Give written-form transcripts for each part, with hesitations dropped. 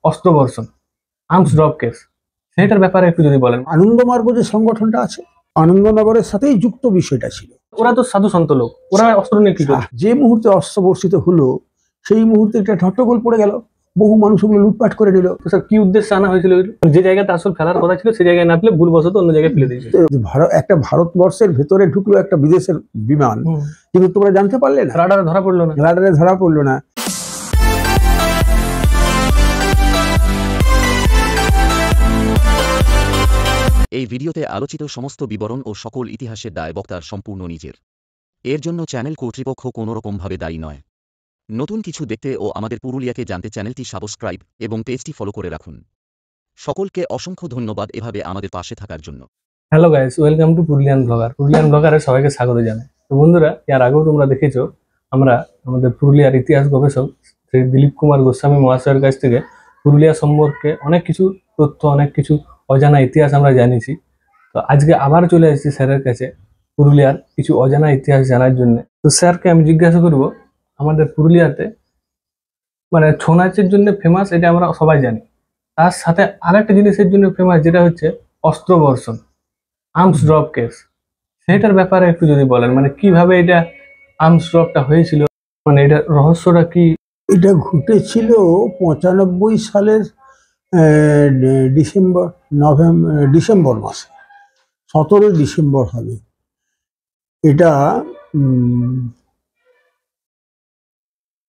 অস্ত্র বর্ষণ, arms drop case, সেটার ব্যাপারে একটু যদি বলেন। আনন্দমার্গ যে সংগঠনটা আছে, আনন্দনগরের সাথেই যুক্ত বিষয়টা ছিল। ওরা তো সাধু সন্ত লোক, ওরা অস্ত্র নিয়ে কি করে? যে মুহূর্তে অস্ত্র বর্ষিত হলো সেই মুহূর্তে একটা ঠট্টগোল পড়ে গেল, বহু মানুষ ওগুলো লুটপাট করে নিল। তো স্যার কি উদ্দেশ্যে আনা হয়েছিল? যে জায়গাতে আসল ফেলার কথা ছিল সেই জায়গায় না ফেলে ভুলবশত অন্য জায়গায় ফেলে দিয়েছে। একটা ভারতবর্ষের ভেতরে ঢুকলো একটা বিদেশের বিমান, কিন্তু তোমরা জানতে পারলে না, রাডারে ধরা পড়লো না। রাডারে ধরা পড়লো না। এই ভিডিওতে আলোচিত সমস্ত বিবরণ ও সকল ইতিহাসের দায় বক্তার সম্পূর্ণ নিজের। এর জন্য চ্যানেল কর্তৃপক্ষ কোনোরকমভাবে দায়ী নয়। নতুন কিছু দেখতে ও আমাদের পুরুলিয়াকে জানতে চ্যানেলটি সাবস্ক্রাইব এবং পেজটি ফলো করে রাখুন। সকলকে অসংখ্য ধন্যবাদ এভাবে আমাদের পাশে থাকার জন্য। Hello guys, welcome to Purulian blogger. Purulian ব্লগারে সবাইকে স্বাগত জানাই। তো বন্ধুরা, এর আগেও তোমরা দেখেছো আমরা আমাদের পুরুলিয়ার ইতিহাস গবেষক শ্রী দিলীপ কুমার গোস্বামী মহাশয়ের কাছ থেকে পুরুলিয়া সম্পর্কে অনেক কিছু তথ্য, অনেক কিছু অজানা ইতিহাস আমরা জানিয়েছি। তো আজকে আবার চলে এসেছি স্যারের কাছে পুরুলিয়ার কিছু অজানা ইতিহাস জানার জন্য। তো স্যারকে আমি জিজ্ঞাসা করব, আমাদের পুরুলিয়াতে মানে ছৌ নাচের জন্য ফেমাস, এটা আমরা সবাই জানি। তার সাথে আরেকটা জিনিসের জন্য ফেমাস, যেটা হচ্ছে অস্ত্র বর্ষণ, আর্মস ড্রপ কেস, সেটার ব্যাপারে একটু যদি বলেন। মানে কিভাবে এটা আর্মস ড্রপটা হয়েছিল, মানে এটা রহস্যটা কি? এটা ঘটেছিল 95 সালের ডিসেম্বর মাসে, 17 ডিসেম্বর হবে। এটা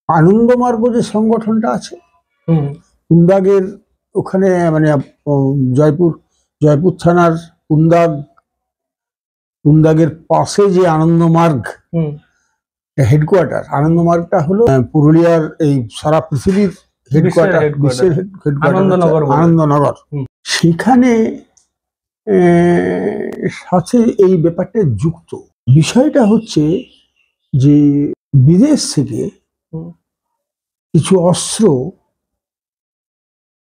আনন্দমার্গ যে সংগঠনটা আছে কুন্দাগের ওখানে, মানে জয়পুর থানার কুন্দাগের পাশে যে আনন্দমার্গ হেডকোয়ার্টার, আনন্দমার্গটা হলো পুরুলিয়ার এই সারা পৃথিবীর হেডকোয়ার্টার, বিশ্বের হেডকোয়ার্টার আনন্দনগর। সেখানে সাথে এই ব্যাপারটা যুক্ত। বিষয়টা হচ্ছে যে বিদেশ থেকে কিছু অস্ত্র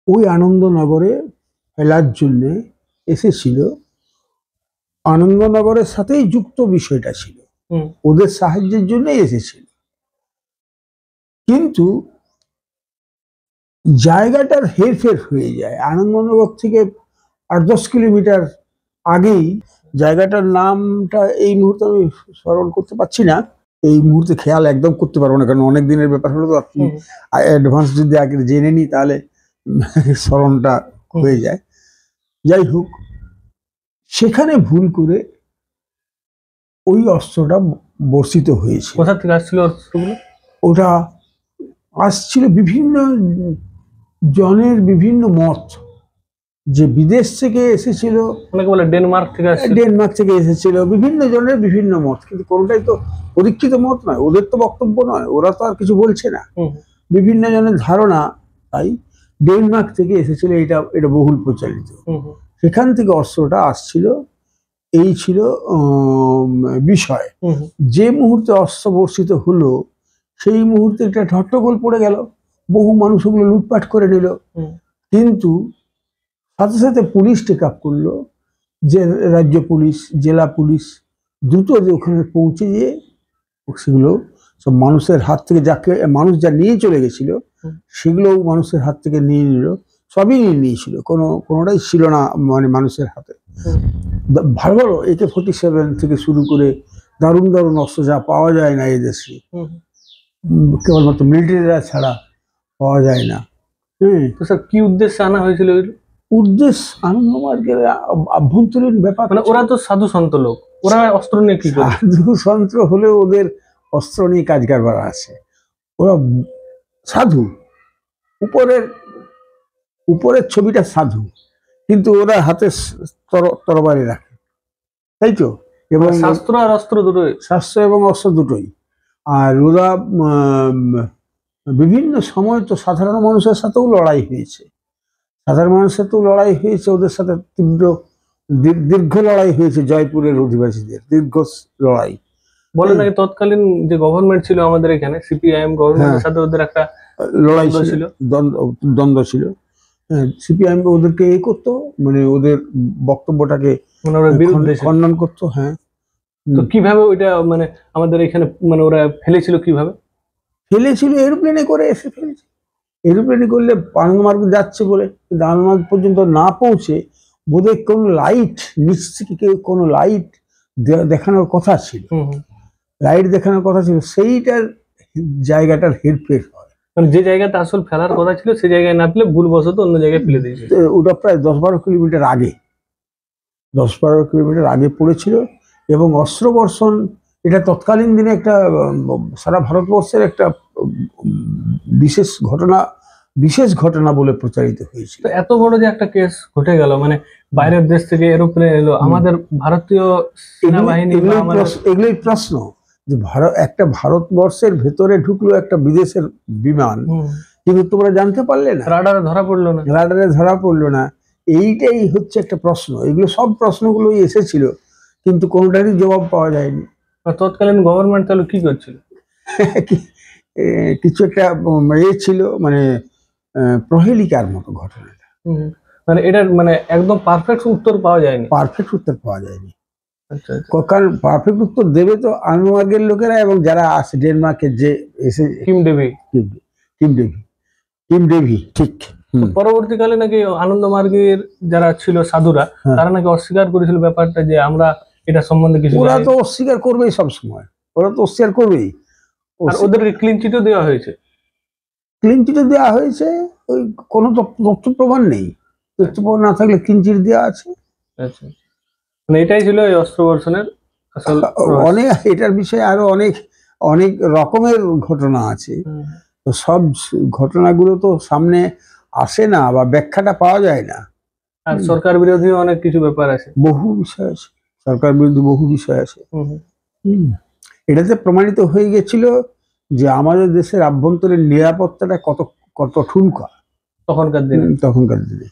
ওই আনন্দনগরে ফেলার জন্য এসেছিল। আনন্দনগরের সাথেই যুক্ত বিষয়টা ছিল, ওদের সাহায্যের জন্য এসেছিল। কিন্তু জায়গাটার হেরফের হয়ে যায়। আনন্দনগর থেকে 8-10 কিলোমিটার আগেই জায়গাটার নামটা এই মুহূর্তে আমি স্মরণ করতে পারছি না, এই মুহূর্তে খেয়াল একদম করতে পারবো না, কারণ অনেক দিনের ব্যাপার হলো। তো আপনি অ্যাডভান্স যদি আগে জেনে নিই তাহলে স্মরণটা হয়ে যায়। যাই হোক, সেখানে ভুল করে ওই অস্ত্রটা বর্ষিত হয়েছে। কোথা থেকে আসছিল অস্ত্রগুলো? ওটা আসছিল বিভিন্ন জনের বিভিন্ন মত, যে বিদেশ থেকে এসেছিল, অনেকে বলে ডেনমার্ক থেকে এসেছিল, বিভিন্ন জনের বিভিন্ন মত, কিন্তু কোনটাই তো পরীক্ষিত মত নয়, ওদের তো বক্তব্য নয়, ওরা তো আর কিছু বলছে না, বিভিন্ন জনের ধারণা। তাই ডেনমার্ক থেকে এসেছিল, এটা বহুল প্রচলিত। সেখান থেকে অস্ত্রটা আসছিল, এই ছিল বিষয়। যে মুহূর্তে অস্ত্র বর্ষিত হলো সেই মুহূর্তে একটা ঠট্টগোল পড়ে গেল, বহু মানুষ ওগুলো লুটপাট করে নিল। কিন্তু সাথে সাথে পুলিশ টেক আপ করলো, যে রাজ্য পুলিশ, জেলা পুলিশ দ্রুত ওখানে পৌঁছে গিয়ে সেগুলো সব মানুষের হাত থেকে, মানুষ যা নিয়ে চলে গেছিল সেগুলো মানুষের হাত থেকে নিয়ে নিল, সবই নিয়েছিল, কোনোটাই ছিল না মানে মানুষের হাতে। ভালো ভালো AK-47 থেকে শুরু করে দারুণ দারুণ অস্ত্র যা পাওয়া যায় না এই দেশে, কেবলমাত্র মিলিটারিরা ছাড়া পাওয়া যায় না। তো স্যার কি উদ্দেশ্যে আনা হয়েছিল? উদ্দেশ্য আনন্দমার্গের আভ্যন্তরীণ ব্যাপার। মানে ওরা তো সাধু সন্ত লোক, ওরা অস্ত্র নিয়ে কি করে? সাধু সন্ত হলেও ওদের অস্ত্র নিয়ে কাজ কারবার আছে। ওরা সাধু, উপরের ছবিটা সাধু, কিন্তু ওরা হাতে তরবারি রাখে, তাই তো? এবং শাস্ত্র আর অস্ত্র দুটোই, শাস্ত্র এবং অস্ত্র দুটোই। আর ওরা বিভিন্ন সময় তো সাধারণ মানুষের সাথেও লড়াই হয়েছে, ওদের সাথে তীব্র দীর্ঘ লড়াই হয়েছে, জয়পুরের অধিবাসীদের দীর্ঘ লড়াই। বলে নাকি তৎকালীন যে গভর্নমেন্ট ছিল আমাদের এখানে, CPIM গভর্নমেন্টের সাথে ওদের একটা লড়াই ছিল, দ্বন্দ্ব ছিল। CPIM ওদেরকে করতো, মানে ওদের বক্তব্যটাকে খণ্ডন করতো। হ্যাঁ, তো কিভাবে ওইটা মানে আমাদের এখানে মানে ওরা ফেলেছিল, কিভাবে ফেলেছিল? এরোপ্লেনে করে এসে ফেলেছে। এরোপ্লেনে করলে আনন্দমার্গ যাচ্ছে বলে, কিন্তু আনন্দমার্গ পর্যন্ত না পৌঁছে বোধহয় কোনো লাইট নিচ থেকে কেউ কোনো লাইট দেখানোর কথা ছিল, লাইট দেখানোর কথা ছিল, সেইটার জায়গাটার হেরফের হয়। মানে যে জায়গাতে আসল ফেলার কথা ছিল সেই জায়গায় না ফেলে ভুলবশত অন্য জায়গায় ফেলে দিয়েছে। তো ওটা প্রায় 10-12 কিলোমিটার আগে, 10-12 কিলোমিটার আগে পড়েছিল। এবং অস্ত্র বর্ষণ এটা তৎকালীন দিনে একটা সারা ভারতবর্ষের একটা বিশেষ ঘটনা বলে প্রচারিত হয়েছিল। তো এত বড় যে একটা কেস ঘটে গেল, মানে বাইরের দেশ থেকে এরোপ্লেন এলো, আমাদের ভারতীয় সেনাবাহিনী বা এগুলোই প্রশ্ন যে একটা ভারতবর্ষের ভেতরে ঢুকলো একটা বিদেশের বিমান, কিন্তু তোমরা জানতে পারলে না, রাডারে ধরা পড়লো না, রাডারে ধরা পড়লো না। এইটাই হচ্ছে একটা প্রশ্ন। এগুলো সব প্রশ্নগুলোই এসেছিল, কিন্তু কোনোটারই জবাব পাওয়া যায়নি। তৎকালীন গভর্নমেন্ট তাহলে কি করছিল? কিছু একটা ছিল, মানে প্রহেলিকার মতো ঘটনাটা। মানে এটার মানে একদম পারফেক্ট উত্তর পাওয়া যায়নি। পারফেক্ট উত্তর পাওয়া যায়নি। আচ্ছা, কারণ পারফেক্ট উত্তর দেবে তো আনন্দমার্গের লোকেরা এবং যারা আসে ডেনমার্কের যে এসে কিম ডেভি ঠিক। পরবর্তীকালে নাকি আনন্দমার্গের যারা ছিল সাধুরা, তারা নাকি অস্বীকার করেছিল ব্যাপারটা, যে আমরা এটা সম্বন্ধে কিছু। ওরা তো অস্বীকার করবেই, সবসময় ওরা তো অস্বীকার করবেই। আর ওদেরকে ক্লিন চিটও দেওয়া হয়েছে। ক্লিন চিটও দেওয়া হয়েছে, ওই কোনো তথ্য প্রমাণ নেই, তথ্য প্রমাণ না থাকলে ক্লিন চিট দেওয়া আছে। আচ্ছা, মানে এটাই ছিল এই অস্ত্র বর্ষণের আসল। অনেক এটার বিষয়ে আরো অনেক অনেক রকমের ঘটনা আছে, তো সব ঘটনাগুলো তো সামনে আসে না বা ব্যাখ্যাটা পাওয়া যায় না। আর সরকার বিরোধী অনেক কিছু ব্যাপার আছে, বহু বিষয় আছে, সরকার বিরোধী বহু বিষয় আছে। এটাতে প্রমাণিত হয়ে গেছিল যে আমাদের দেশের আভ্যন্তরীণ নিরাপত্তাটা কত ঠুনকা তখনকার দিনে।